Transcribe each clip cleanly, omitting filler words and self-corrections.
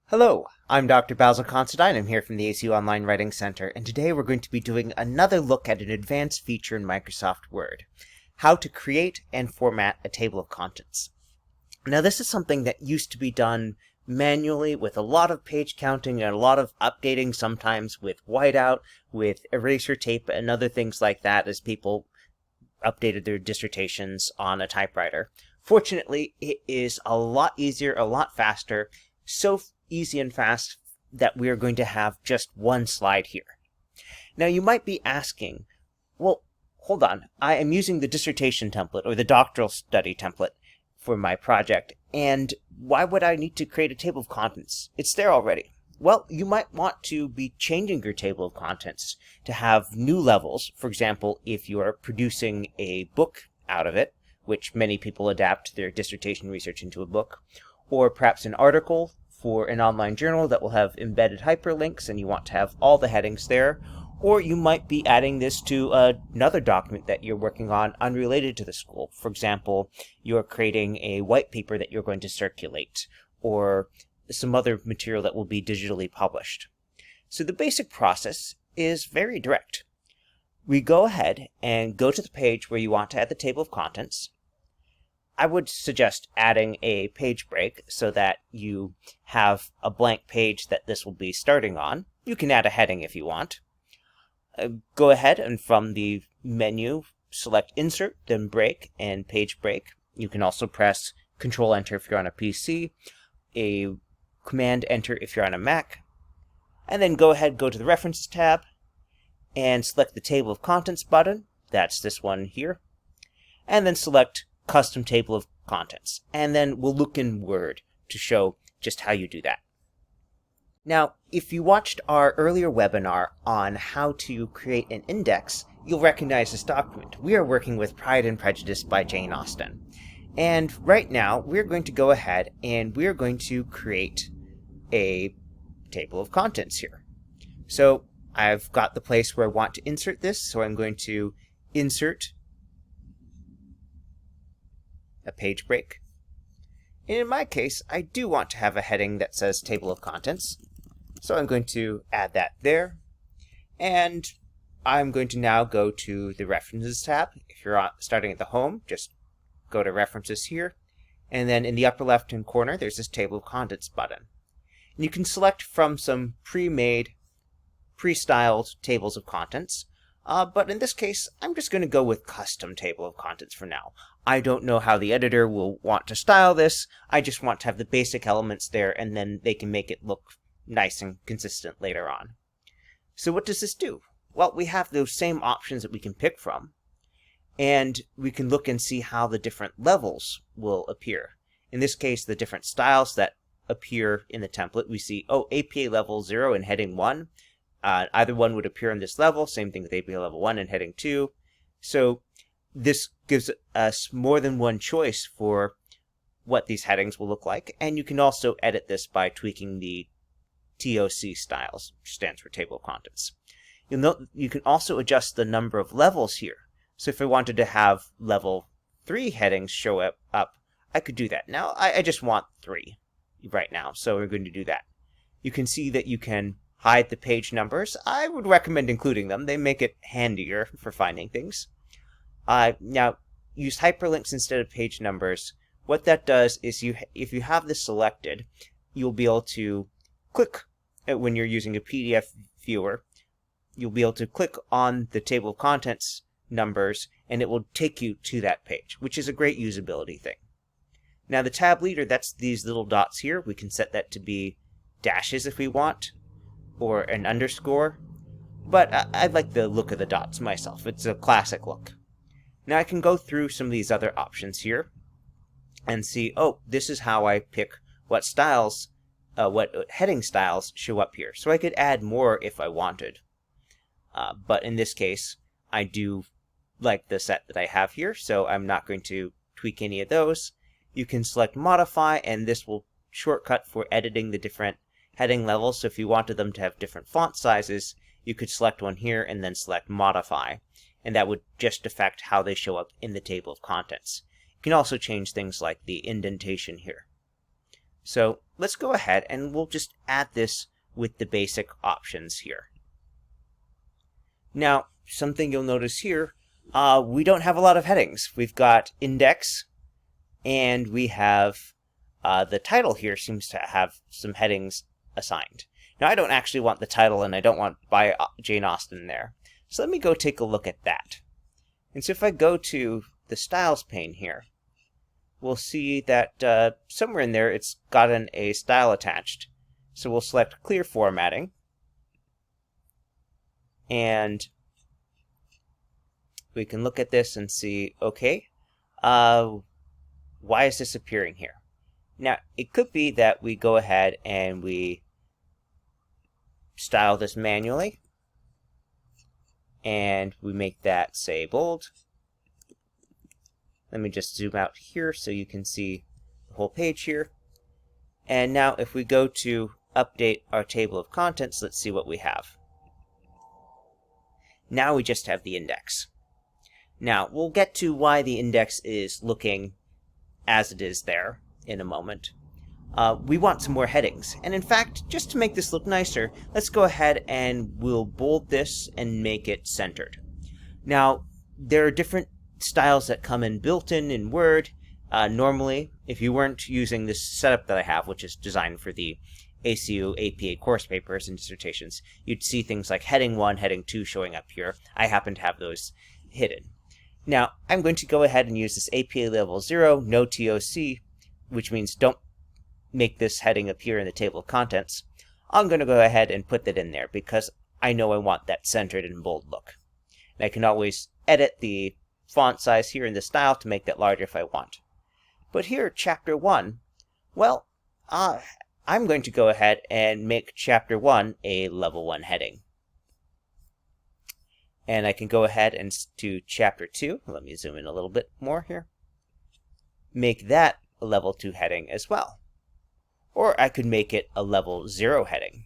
Hello, I'm Dr. Basil Considine. I'm here from the ACU Online Writing Center, and today we're going to be doing another look at an advanced feature in Microsoft Word, how to create and format a table of contents. Now, this is something that used to be done manually with a lot of page counting and a lot of updating, sometimes with whiteout, with eraser tape, and other things like that as people updated their dissertations on a typewriter. Fortunately, it is a lot easier, a lot faster, so easy and fast that we are going to have just one slide here. Now you might be asking, well, hold on, I am using the dissertation template or the doctoral study template for my project, and why would I need to create a table of contents? It's there already. Well, you might want to be changing your table of contents to have new levels. For example, if you are producing a book out of it, which many people adapt their dissertation research into a book, or perhaps an article for an online journal that will have embedded hyperlinks and you want to have all the headings there, or you might be adding this to another document that you're working on unrelated to the school. For example, you're creating a white paper that you're going to circulate, or some other material that will be digitally published. So the basic process is very direct. We go ahead and go to the page where you want to add the table of contents. I would suggest adding a page break so that you have a blank page that this will be starting on. You can add a heading if you want. Go ahead and from the menu, select Insert, then Break and Page Break. You can also press Control-Enter if you're on a PC, a Command-Enter if you're on a Mac, and then go ahead, go to the References tab, and select the Table of Contents button. That's this one here. And then select Custom Table of Contents, and then we'll look in Word to show just how you do that. Now, if you watched our earlier webinar on how to create an index, you'll recognize this document. We are working with Pride and Prejudice by Jane Austen. And right now, we're going to go ahead and we're going to create a table of contents here. So I've got the place where I want to insert this, so I'm going to insert a page break. And in my case, I do want to have a heading that says Table of Contents. So I'm going to add that there. And I'm going to now go to the References tab. If you're starting at the home, just go to References here. And then in the upper left-hand corner, there's this Table of Contents button. And you can select from some pre-made, pre-styled tables of contents. But in this case, I'm just going to go with Custom Table of Contents for now. I don't know how the editor will want to style this. I just want to have the basic elements there, and then they can make it look nice and consistent later on. So what does this do? Well, we have those same options that we can pick from, and we can look and see how the different levels will appear. In this case, the different styles that appear in the template. We see, APA level 0 and heading 1. Either one would appear in this level, same thing with APA level 1 and heading 2. So this gives us more than one choice for what these headings will look like, and you can also edit this by tweaking the TOC styles, which stands for Table of Contents. You'll note you can also adjust the number of levels here. So if I wanted to have level 3 headings show up, I could do that. Now, I just want 3 right now, so we're going to do that. You can see that you can hide the page numbers. I would recommend including them. They make it handier for finding things. Now, use hyperlinks instead of page numbers. What that does is if you have this selected, you'll be able to click, when you're using a PDF viewer, you'll be able to click on the table of contents numbers and it will take you to that page, which is a great usability thing. Now the tab leader, that's these little dots here. We can set that to be dashes if we want, or an underscore, but I like the look of the dots myself. It's a classic look. Now I can go through some of these other options here and see, this is how I pick what styles, what heading styles show up here. So I could add more if I wanted. But in this case, I do like the set that I have here, so I'm not going to tweak any of those. You can select Modify, and this will shortcut for editing the different heading levels. So if you wanted them to have different font sizes, you could select one here and then select Modify. And that would just affect how they show up in the table of contents. You can also change things like the indentation here. So let's go ahead and we'll just add this with the basic options here. Now, something you'll notice here, we don't have a lot of headings. We've got index, and we have the title here seems to have some headings assigned. Now, I don't actually want the title, and I don't want by Jane Austen there. So let me go take a look at that. And so if I go to the styles pane here, we'll see that somewhere in there it's gotten a style attached. So we'll select clear formatting. And we can look at this and see, okay, why is this appearing here? Now, it could be that we go ahead and we style this manually. And we make that, say, bold. Let me just zoom out here so you can see the whole page here. And now if we go to update our table of contents, let's see what we have. Now we just have the index. Now, we'll get to why the index is looking as it is there in a moment. We want some more headings. And in fact, just to make this look nicer, let's go ahead and we'll bold this and make it centered. Now, there are different styles that come in built-in in Word. Normally, if you weren't using this setup that I have, which is designed for the ACU, APA course papers and dissertations, you'd see things like heading 1, heading 2 showing up here. I happen to have those hidden. Now, I'm going to go ahead and use this APA level 0, no TOC, which means don't make this heading appear in the table of contents. I'm going to go ahead and put that in there because I know I want that centered and bold look. And I can always edit the font size here in the style to make that larger if I want. But here, Chapter 1, well, I'm going to go ahead and make Chapter 1 a Level 1 heading. And I can go ahead and to Chapter 2, let me zoom in a little bit more here, make that a Level 2 heading as well. Or I could make it a Level 0 heading.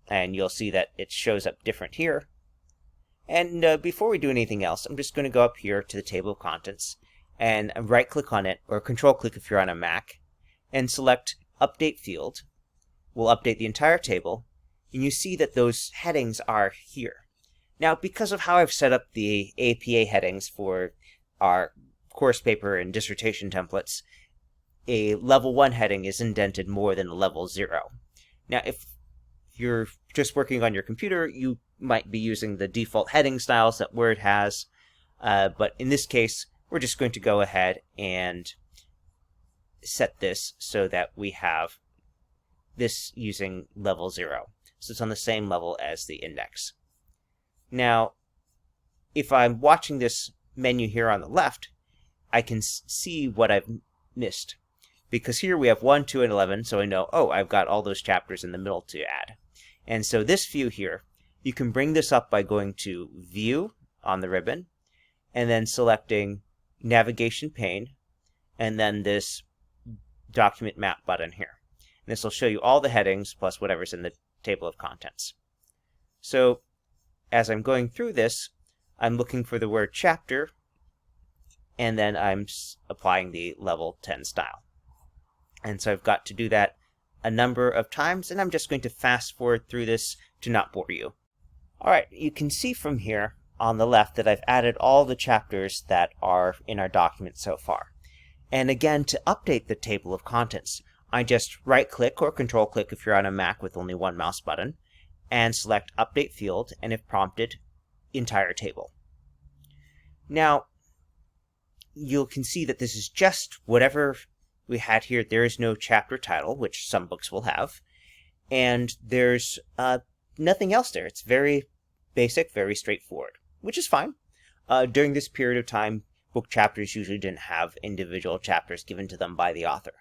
And you'll see that it shows up different here. And before we do anything else, I'm just going to go up here to the table of contents and right-click on it, or control-click if you're on a Mac, and select Update Field. We'll update the entire table, and you see that those headings are here. Now, because of how I've set up the APA headings for our course paper and dissertation templates, a Level 1 heading is indented more than a Level 0. Now, if you're just working on your computer, you might be using the default heading styles that Word has, but in this case, we're just going to go ahead and set this so that we have this using Level 0. So it's on the same level as the index. Now, if I'm watching this menu here on the left, I can see what I've missed. Because here we have 1, 2, and 11, so I know, oh, I've got all those chapters in the middle to add. And so this view here, you can bring this up by going to View on the ribbon, and then selecting Navigation Pane, and then this Document Map button here. And this will show you all the headings plus whatever's in the table of contents. So as I'm going through this, I'm looking for the word chapter, and then I'm applying the Level 10 style. And so I've got to do that a number of times, and I'm just going to fast forward through this to not bore you. Alright, you can see from here on the left that I've added all the chapters that are in our document so far. And again, to update the table of contents, I just right-click or control-click if you're on a Mac with only one mouse button, and select Update Field, and if prompted, Entire Table. Now, you can see that this is just whatever we had here. There is no chapter title, which some books will have, and there's nothing else there. It's very basic, very straightforward, which is fine. During this period of time, book chapters usually didn't have individual chapters given to them by the author.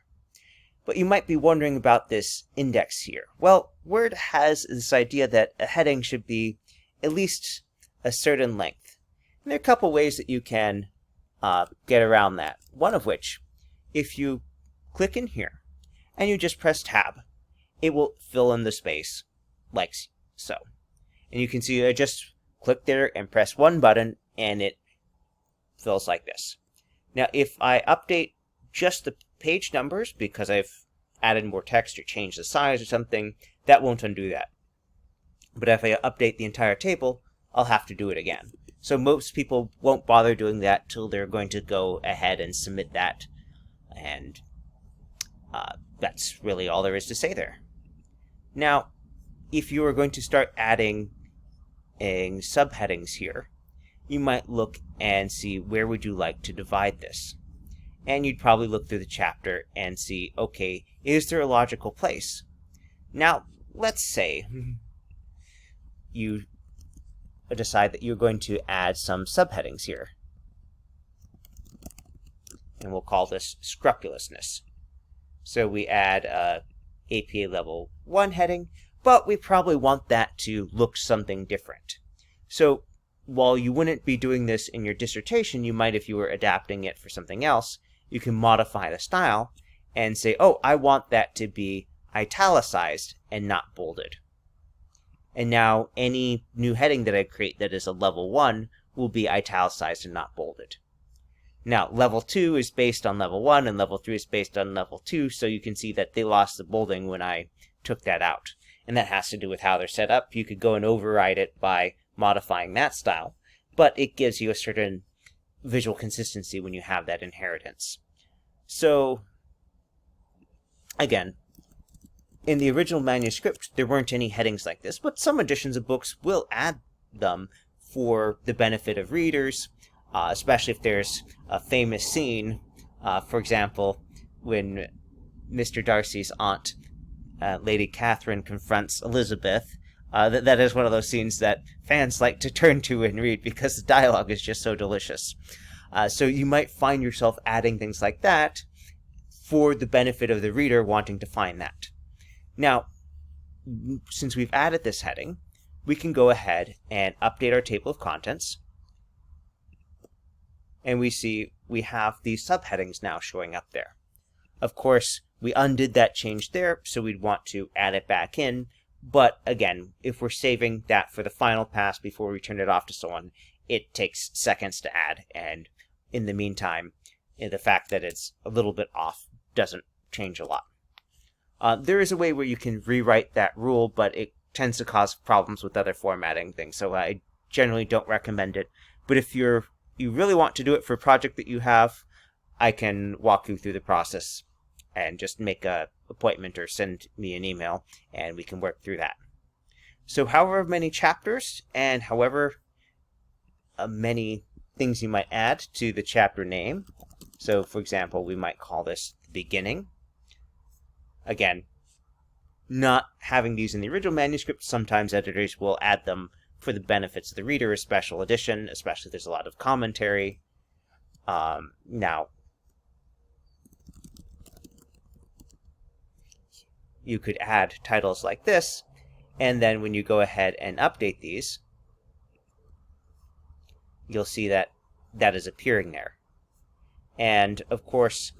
But you might be wondering about this index here. Well, Word has this idea that a heading should be at least a certain length. And there are a couple ways that you can get around that. One of which, if you click in here and you just press Tab, it will fill in the space like so. And you can see I just click there and press one button and it fills like this. Now if I update just the page numbers, because I've added more text or changed the size or something, that won't undo that. But if I update the entire table, I'll have to do it again. So most people won't bother doing that till they're going to go ahead and submit that. And that's really all there is to say there. Now, if you are going to start adding subheadings here, you might look and see where would you like to divide this. And you'd probably look through the chapter and see, okay, is there a logical place? Now, let's say you decide that you're going to add some subheadings here. And we'll call this scrupulousness. So we add a APA Level 1 heading, but we probably want that to look something different. So while you wouldn't be doing this in your dissertation, you might, if you were adapting it for something else, you can modify the style and say, oh, I want that to be italicized and not bolded. And now any new heading that I create that is a level 1 will be italicized and not bolded. Now, level 2 is based on level 1, and level 3 is based on level 2, so you can see that they lost the bolding when I took that out. And that has to do with how they're set up. You could go and override it by modifying that style, but it gives you a certain visual consistency when you have that inheritance. So, again, in the original manuscript, there weren't any headings like this, but some editions of books will add them for the benefit of readers, especially if there's a famous scene. For example, when Mr. Darcy's aunt, Lady Catherine, confronts Elizabeth. That is one of those scenes that fans like to turn to and read because the dialogue is just so delicious. So you might find yourself adding things like that for the benefit of the reader wanting to find that. Now, since we've added this heading, we can go ahead and update our table of contents. And we see we have these subheadings now showing up there. Of course, we undid that change there, so we'd want to add it back in. But again, if we're saving that for the final pass before we turn it off to someone, it takes seconds to add. And in the meantime, the fact that it's a little bit off doesn't change a lot. There is a way where you can rewrite that rule, but it tends to cause problems with other formatting things, so I generally don't recommend it. But if you really want to do it for a project that you have, I can walk you through the process and just make an appointment or send me an email, and we can work through that. So however many chapters and however many things you might add to the chapter name. So for example, we might call this the beginning. Again, not having these in the original manuscript, sometimes editors will add them for the benefits of the reader, a special edition, especially if there's a lot of commentary. Now, you could add titles like this, and then when you go ahead and update these, you'll see that that is appearing there. And of course,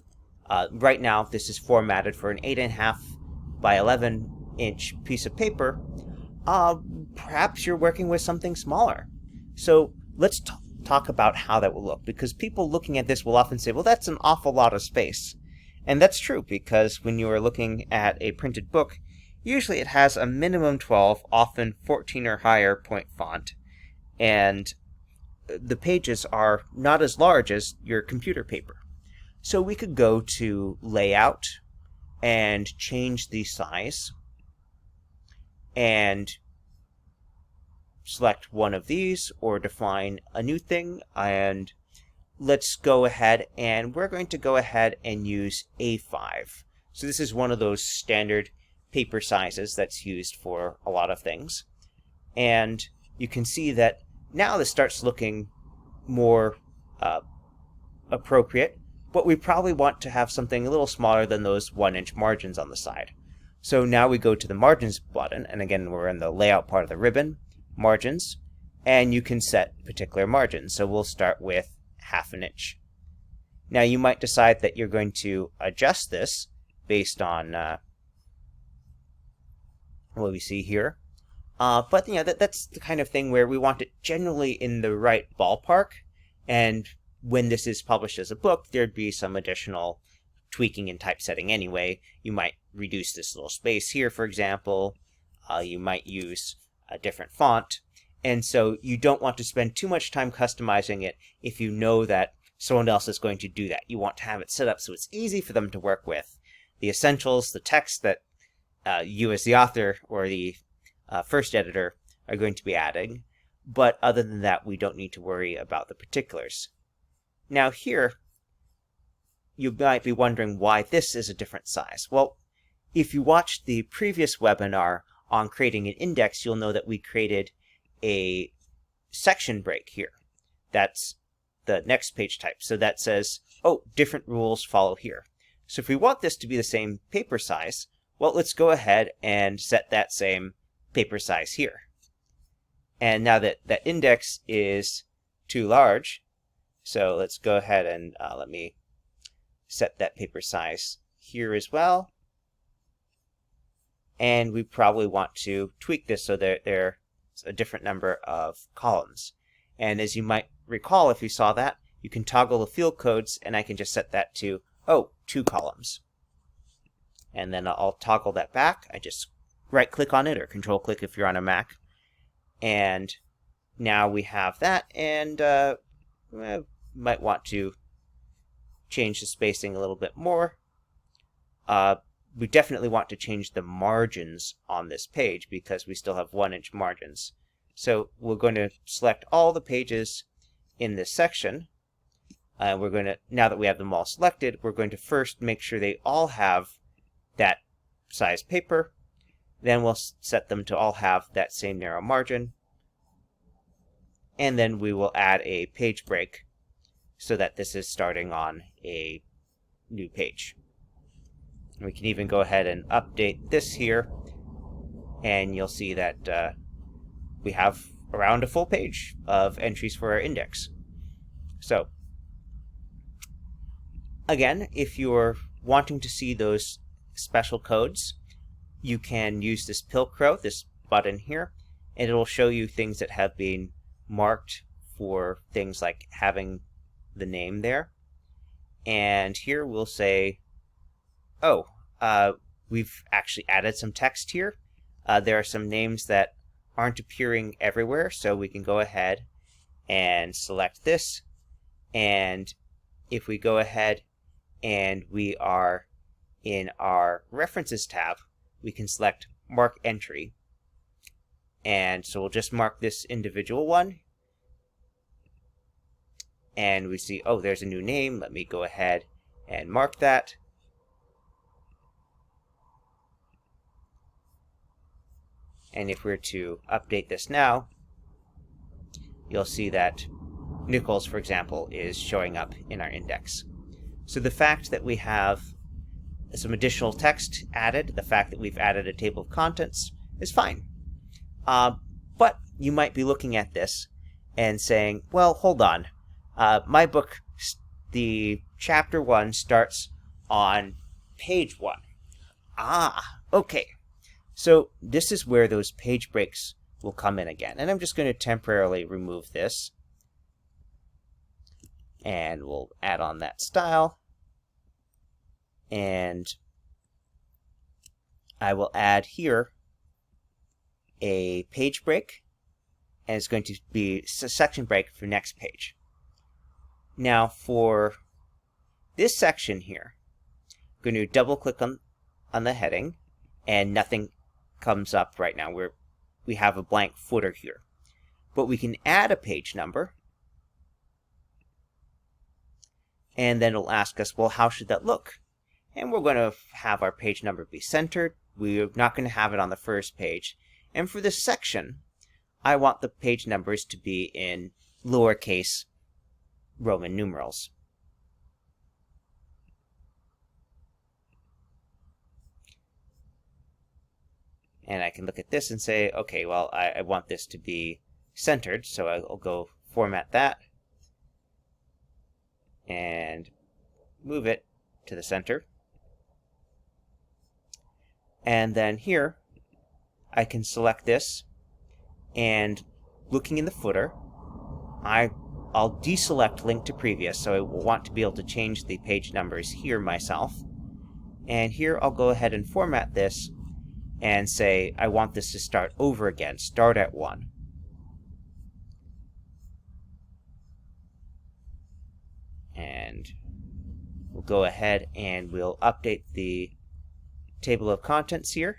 right now this is formatted for an 8.5 by 11 inch piece of paper. Perhaps you're working with something smaller. So let's talk about how that will look, because people looking at this will often say, well, that's an awful lot of space. And that's true, because when you are looking at a printed book, usually it has a minimum 12, often 14 or higher point font, and the pages are not as large as your computer paper. So we could go to Layout and change the size and select one of these or define a new thing, and let's go ahead and we're going to go ahead and use A5. So this is one of those standard paper sizes that's used for a lot of things. And you can see that now this starts looking more appropriate, but we probably want to have something a little smaller than those 1-inch margins on the side. So now we go to the Margins button, and again we're in the Layout part of the ribbon, Margins, and you can set particular margins. So we'll start with 1/2 inch. Now you might decide that you're going to adjust this based on what we see here. But you know, that's the kind of thing where we want it generally in the right ballpark, and when this is published as a book, there'd be some additional tweaking in typesetting anyway. You might reduce this little space here, for example. You might use a different font. And so you don't want to spend too much time customizing it if you know that someone else is going to do that. You want to have it set up so it's easy for them to work with. The essentials, the text that you as the author or the first editor are going to be adding. But other than that, we don't need to worry about the particulars. Now here, you might be wondering why this is a different size. Well, if you watched the previous webinar on creating an index, you'll know that we created a section break here. That's the next page type. So that says, oh, different rules follow here. So if we want this to be the same paper size, well, let's go ahead and set that same paper size here. And now that that index is too large, so let's go ahead and let me set that paper size here as well. And we probably want to tweak this so that there's a different number of columns. And as you might recall, if you saw that, you can toggle the field codes, and I can just set that to, 2 columns. And then I'll toggle that back. I just right-click on it, or control-click if you're on a Mac. And now we have that, and might want to change the spacing a little bit more. We definitely want to change the margins on this page because we still have 1-inch margins. So we're going to select all the pages in this section. We're going to, now that we have them all selected, we're going to first make sure they all have that size paper. Then we'll set them to all have that same narrow margin. And then we will add a page break so that this is starting on a new page. We can even go ahead and update this here, and you'll see that we have around a full page of entries for our index. So, again, if you're wanting to see those special codes, you can use this Pilcrow, this button here, and it'll show you things that have been marked for things like having the name there. And here we'll say, we've actually added some text here. There are some names that aren't appearing everywhere, so we can go ahead and select this. And if we go ahead and we are in our References tab, we can select Mark Entry. And so we'll just mark this individual one. And we see, there's a new name. Let me go ahead and mark that. And if we're to update this now, you'll see that Nichols, for example, is showing up in our index. So the fact that we have some additional text added, the fact that we've added a table of contents is fine. But you might be looking at this and saying, well, hold on. My book, the chapter 1 starts on page 1. Okay. So this is where those page breaks will come in again. And I'm just going to temporarily remove this. And we'll add on that style. And I will add here a page break. And it's going to be a section break for next page. Now for this section here, I'm going to double click on the heading, and nothing comes up right now. We have a blank footer here. But we can add a page number, and then it'll ask us, well, how should that look? And we're going to have our page number be centered. We're not going to have it on the first page. And for this section, I want the page numbers to be in lowercase Roman numerals. And I can look at this and say, okay, well, I want this to be centered, so I'll go format that and move it to the center. And then here, I can select this, and looking in the footer, I I'll deselect link to previous, so I will want to be able to change the page numbers here myself. And here I'll go ahead and format this and say I want this to start over again, start at 1. And we'll go ahead and we'll update the table of contents here.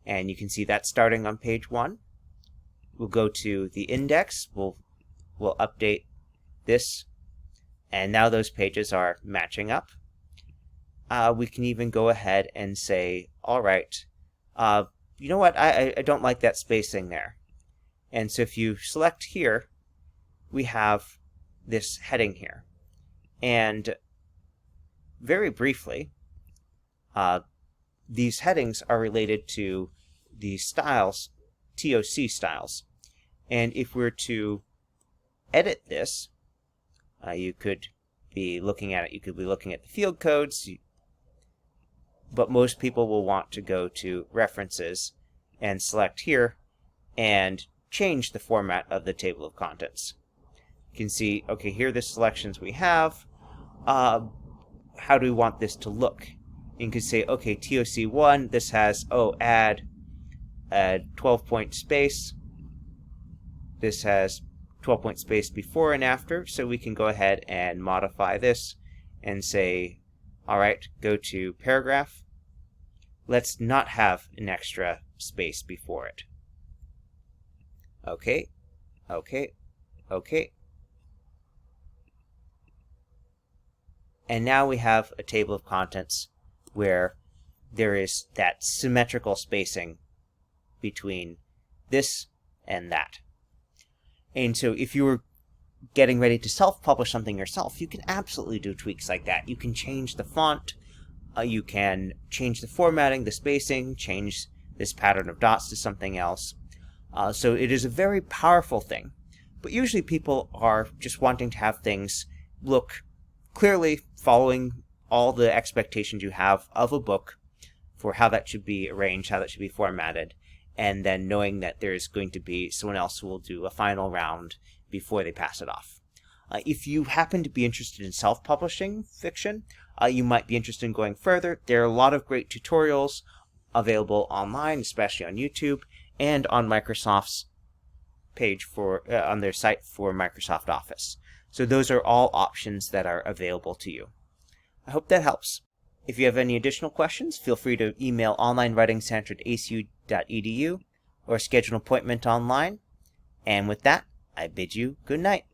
And you can see that starting on page 1. We'll go to the index, we'll update this, and now those pages are matching up. We can even go ahead and say, all right, you know what, I don't like that spacing there. And so if you select here, we have this heading here. And very briefly, these headings are related to the styles, TOC styles. And if we're to edit this, you could be looking at it, you could be looking at the field codes, but most people will want to go to references and select here and change the format of the table of contents. You can see, okay, here are the selections we have. How do we want this to look? You can say, okay, TOC1, this has, add a 12-point space. This has 12-point space before and after, so we can go ahead and modify this and say, all right, go to paragraph. Let's not have an extra space before it. Okay, okay, okay. And now we have a table of contents where there is that symmetrical spacing between this and that. And so if you were getting ready to self-publish something yourself, you can absolutely do tweaks like that. You can change the font, you can change the formatting, the spacing, change this pattern of dots to something else. So it is a very powerful thing. But usually people are just wanting to have things look clearly following all the expectations you have of a book for how that should be arranged, how that should be formatted, and then knowing that there's going to be someone else who will do a final round before they pass it off. If you happen to be interested in self-publishing fiction, you might be interested in going further. There are a lot of great tutorials available online, especially on YouTube, and on Microsoft's page on their site for Microsoft Office. So those are all options that are available to you. I hope that helps. If you have any additional questions, feel free to email onlinewritingcenter@acu.edu or schedule an appointment online. And with that, I bid you good night.